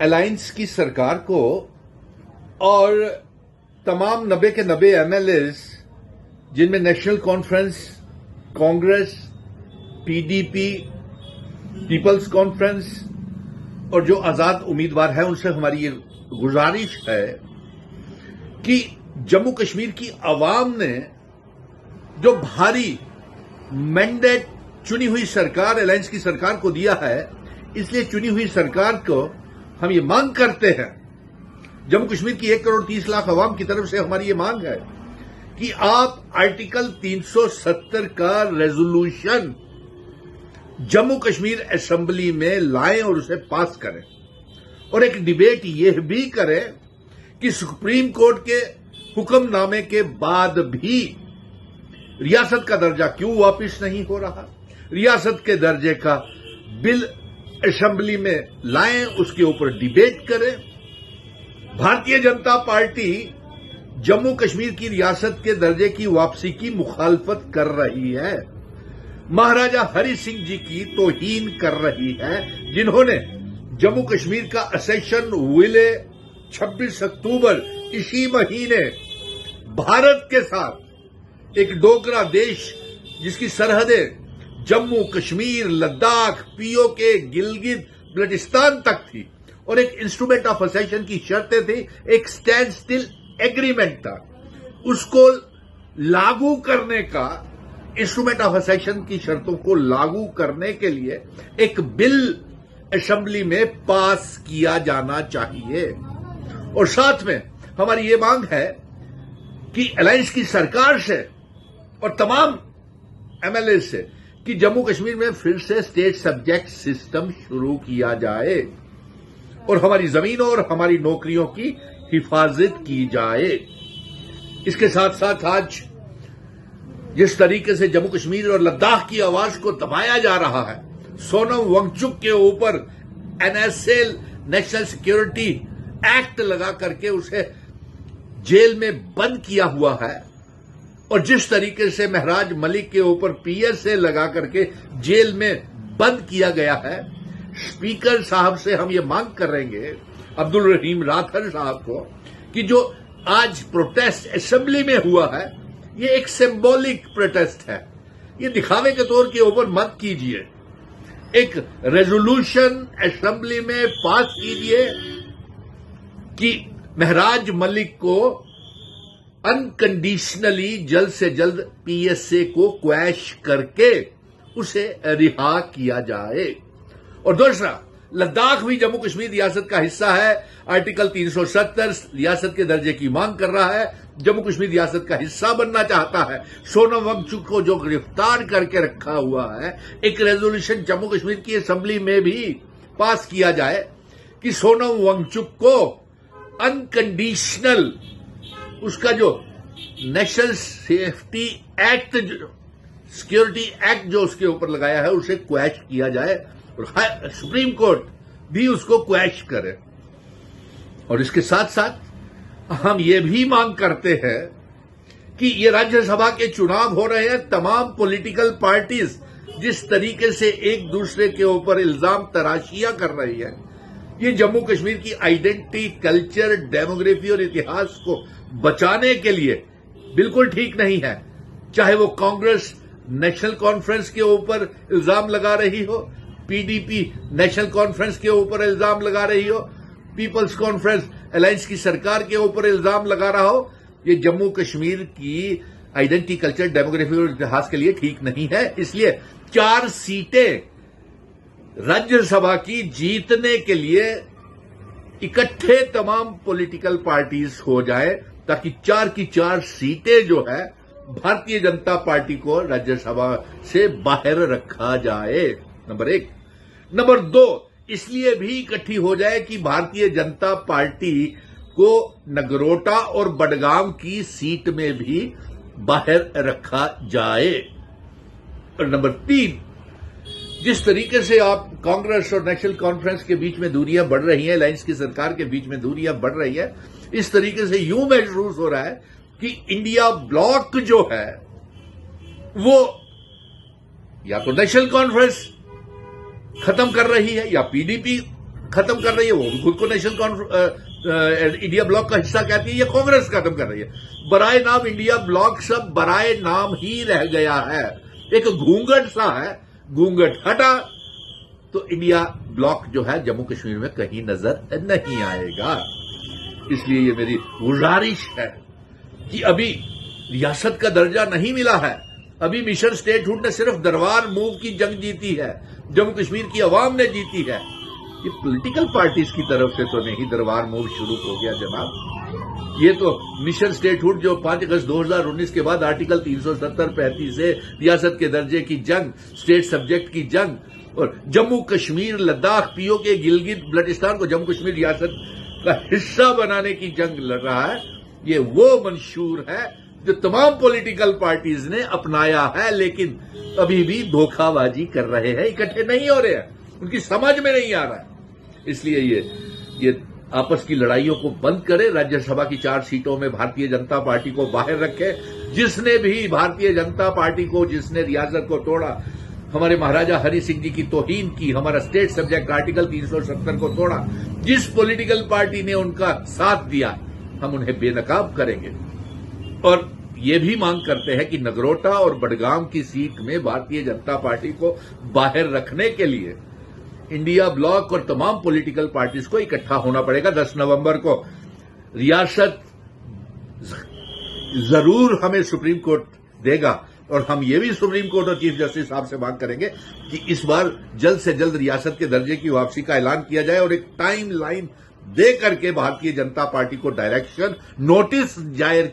Alliance کی سرکار کو اور تمام 90 کے 90 ایم ایل ایز جن میں National Conference, Congress, P D P, Peoples Conference اور جو آزاد امیدوار ہیں ان سے ہماری یہ گزارش ہے کہ جموں کشمیر کی عوام نے جو بھاری مینڈیٹ چنی ہوئی سرکار الائنس کی سرکار کو دیا ہے، اس لیے چنی ہوئی سرکار کو ہم یہ مانگ کرتے ہیں، جموں کشمیر کی 1 کروڑ 30 لاکھ عوام کی طرف سے ہماری یہ مانگ ہے کہ آپ آرٹیکل 370 کا ریزولوشن جموں کشمیر اسمبلی میں لائیں اور اسے پاس کریں، اور ایک ڈیبیٹ یہ بھی کریں کہ سپریم کورٹ کے حکم نامے کے بعد بھی ریاست کا درجہ کیوں واپس نہیں ہو رہا، ریاست کے درجے کا بل اسمبلی میں لائیں، اس کے اوپر ڈیبیٹ کریں۔ بھارتیہ جنتا پارٹی جموں کشمیر کی ریاست کے درجے کی واپسی کی مخالفت کر رہی ہے، مہاراجہ ہری سنگھ جی کی توہین کر رہی ہے، جنہوں نے جموں کشمیر کا اسیشن ہوئے 26 اکتوبر اسی مہینے بھارت کے ساتھ ایک ڈوگرا دیش جس کی سرحدیں جموں کشمیر، لداخ، پی او کے، گلگت بلٹستان تک تھی، اور ایک انسٹرومنٹ آف اسیشن کی شرطیں تھیں، ایک اسٹینڈ اسٹل ایگریمنٹ تھا، اس کو لاگو کرنے کا، انسٹرومنٹ آف اسیشن کی شرطوں کو لاگو کرنے کے لیے ایک بل اسمبلی میں پاس کیا جانا چاہیے، اور ساتھ میں ہماری یہ مانگ ہے کہ الائنس کی سرکار سے اور تمام ایم ایل اے سے کہ جموں کشمیر میں پھر سے اسٹیٹ سبجیکٹ سسٹم شروع کیا جائے اور ہماری زمینوں اور ہماری نوکریوں کی حفاظت کی جائے۔ اس کے ساتھ ساتھ آج جس طریقے سے جموں کشمیر اور لداخ کی آواز کو دبایا جا رہا ہے، سونم وانگچک کے اوپر N S L national security act لگا کر کے اسے جیل میں بند کیا ہوا ہے، اور جس طریقے سے مہراج ملک کے اوپر پی ایس اے لگا کر کے جیل میں بند کیا گیا ہے، اسپیکر صاحب سے ہم یہ مانگ کریں گے، عبدالرحیم راتھر صاحب کو، کہ جو آج پروٹیسٹ اسمبلی میں ہوا ہے یہ ایک سمبولک پروٹیسٹ ہے، یہ دکھاوے کے طور کے اوپر مت کیجیے، ایک ریزولوشن اسمبلی میں پاس کیجیے کہ مہراج ملک کو انکنڈیشنلی جلد سے جلد پی ایس اے کو کویش کر کے اسے رہا کیا جائے۔ اور دوسرا، لداخ بھی جموں کشمیر ریاست کا حصہ ہے، آرٹیکل 370 ریاست کے درجے کی مانگ کر رہا ہے، جموں کشمیر ریاست کا حصہ بننا چاہتا ہے۔ سونم وانگچک کو جو گرفتار کر کے رکھا ہوا ہے، ایک ریزولوشن جموں کشمیر کی اسمبلی میں بھی پاس کیا جائے کہ سونم وانگچک کو انکنڈیشنل اس کا جو national safety act, security act جو اس کے اوپر لگایا ہے، اسے کویش کیا جائے، اور سپریم کورٹ بھی اس کو کویش کرے۔ اور اس کے ساتھ ساتھ ہم یہ بھی مانگ کرتے ہیں کہ یہ راجیہ سبھا کے چناؤ ہو رہے ہیں، تمام پولیٹیکل پارٹیز جس طریقے سے ایک دوسرے کے اوپر الزام تراشیاں کر رہی ہیں، یہ جموں کشمیر کی آئیڈینٹی، کلچر، ڈیموگرافی اور اتہاس کو بچانے کے لیے بالکل ٹھیک نہیں ہے، چاہے وہ کانگریس نیشنل کانفرنس کے اوپر الزام لگا رہی ہو، P D P National Conference کے اوپر الزام لگا رہی ہو، پیپلز کانفرنس الائنس کی سرکار کے اوپر الزام لگا رہا ہو، یہ جموں کشمیر کی آئیڈینٹی، کلچر، ڈیموگرافی اور اتہاس کے لیے ٹھیک نہیں ہے۔ اس لیے 4 سیٹیں راجیہ سبھا کی جیتنے کے لیے اکٹھے تمام پولیٹیکل پارٹیز ہو جائیں، تاکہ 4 کی 4 سیٹیں جو ہے بھارتیہ جنتا پارٹی کو راجیہ سبھا سے باہر رکھا جائے، نمبر 1۔ نمبر 2، اس لیے بھی اکٹھی ہو جائے کہ بھارتیہ جنتا پارٹی کو نگروٹا اور بڈگام کی سیٹ میں بھی باہر رکھا جائے، اور نمبر 3، جس طریقے سے آپ کانگریس اور نیشنل کانفرنس کے بیچ میں دوریاں بڑھ رہی ہیں، الائنس کی سرکار کے بیچ میں دوریاں بڑھ رہی ہیں، اس طریقے سے یوں محسوس ہو رہا ہے کہ انڈیا بلاک جو ہے وہ یا تو نیشنل کانفرنس ختم کر رہی ہے، یا پی ڈی پی ختم کر رہی ہے، وہ خود کو نیشنل انڈیا بلاک کا حصہ کہتی ہے، یہ کانگریس ختم کر رہی ہے۔ برائے نام انڈیا بلاک سب برائے نام ہی رہ گیا ہے، ایک گھونگٹ سا ہے، گھونگٹ ہٹا تو انڈیا بلاک جو ہے جموں کشمیر میں کہیں نظر نہیں آئے گا۔ اس لیے یہ میری گزارش ہے کہ ابھی ریاست کا درجہ نہیں ملا ہے، ابھی مشن اسٹیٹ ہوڈ نے صرف دربار موو کی جنگ جیتی ہے، جموں کشمیر کی عوام نے جیتی ہے۔ یہ پولیٹیکل پارٹیز کی طرف سے تو نہیں دربار موو شروع ہو گیا جناب، یہ تو مشن اسٹیٹ ہوڈ جو 5 اگست 2019 کے بعد آرٹیکل 370-35 سے ریاست کے درجے کی جنگ، اسٹیٹ سبجیکٹ کی جنگ، اور جموں کشمیر لداخ پی او کے گلگت بلٹستان کو جموں کشمیر ریاست کا حصہ بنانے کی جنگ لڑ رہا ہے، یہ وہ منشور ہے جو تمام پولیٹیکل پارٹیز نے اپنایا ہے، لیکن ابھی بھی دھوکہ بازی کر رہے ہیں، اکٹھے نہیں ہو رہے ہیں، ان کی سمجھ میں نہیں آ رہا ہے۔ اس لیے یہ آپس کی لڑائیوں کو بند کرے، راجیہ سبھا کی 4 سیٹوں میں بھارتیہ جنتا پارٹی کو باہر رکھے۔ جس نے بھی بھارتیہ جنتا پارٹی کو، جس نے ریاست کو توڑا، ہمارے مہاراجہ ہری سنگھ جی کی توہین کی، ہمارا اسٹیٹ سبجیکٹ آرٹیکل 370 کو توڑا، جس پولیٹیکل پارٹی نے ان کا ساتھ دیا، ہم انہیں بے نقاب کریں گے۔ اور یہ بھی مانگ کرتے ہیں کہ نگروٹا اور بڈگام کی سیٹ میں بھارتیہ جنتا پارٹی کو باہر رکھنے کے لیے انڈیا بلاک اور تمام پولیٹیکل پارٹیز کو اکٹھا ہونا پڑے گا۔ 10 نومبر کو ریاست ضرور ہمیں سپریم کورٹ دے گا، اور ہم یہ بھی سپریم کورٹ اور چیف جسٹس صاحب سے مانگ کریں گے کہ اس بار جلد سے جلد ریاست کے درجے کی واپسی کا اعلان کیا جائے، اور ایک ٹائم لائن دے کر کے بھارتیہ جنتا پارٹی کو ڈائریکشن نوٹس جاری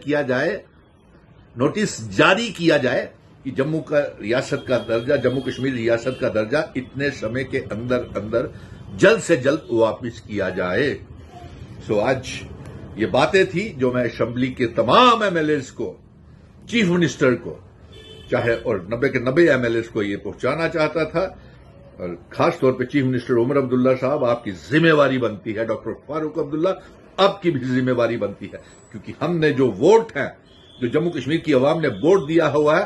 کیا جائے کہ جموں کا ریاست کا درجہ، جموں کشمیر ریاست کا درجہ اتنے سمے کے اندر جلد سے جلد واپس کیا جائے۔ سو آج یہ باتیں تھی جو میں اسمبلی کے تمام ایم ایل ایز کو، چیف منسٹر کو، چاہے اور 90 کے 90 ایم ایل ایز کو یہ پہنچانا چاہتا تھا، اور خاص طور پہ چیف منسٹر عمر عبداللہ صاحب، آپ کی ذمہ داری بنتی ہے، ڈاکٹر فاروق عبداللہ آپ کی بھی ذمہ داری بنتی ہے، کیونکہ ہم نے جو ووٹ ہیں، جو جموں کشمیر کی عوام نے ووٹ دیا ہوا ہے،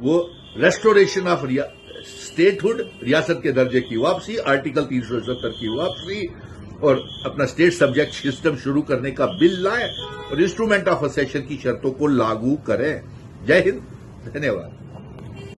وہ ریسٹوریشن آف اسٹیٹ ہوڈ، ریاست کے درجے کی واپسی، آرٹیکل 370 کی واپسی، اور اپنا اسٹیٹ سبجیکٹ سسٹم شروع کرنے کا بل لائیں، اور انسٹرومنٹ آف اسیشن کی شرطوں کو لاگو کریں۔ جے ہند، دھنیہ واد۔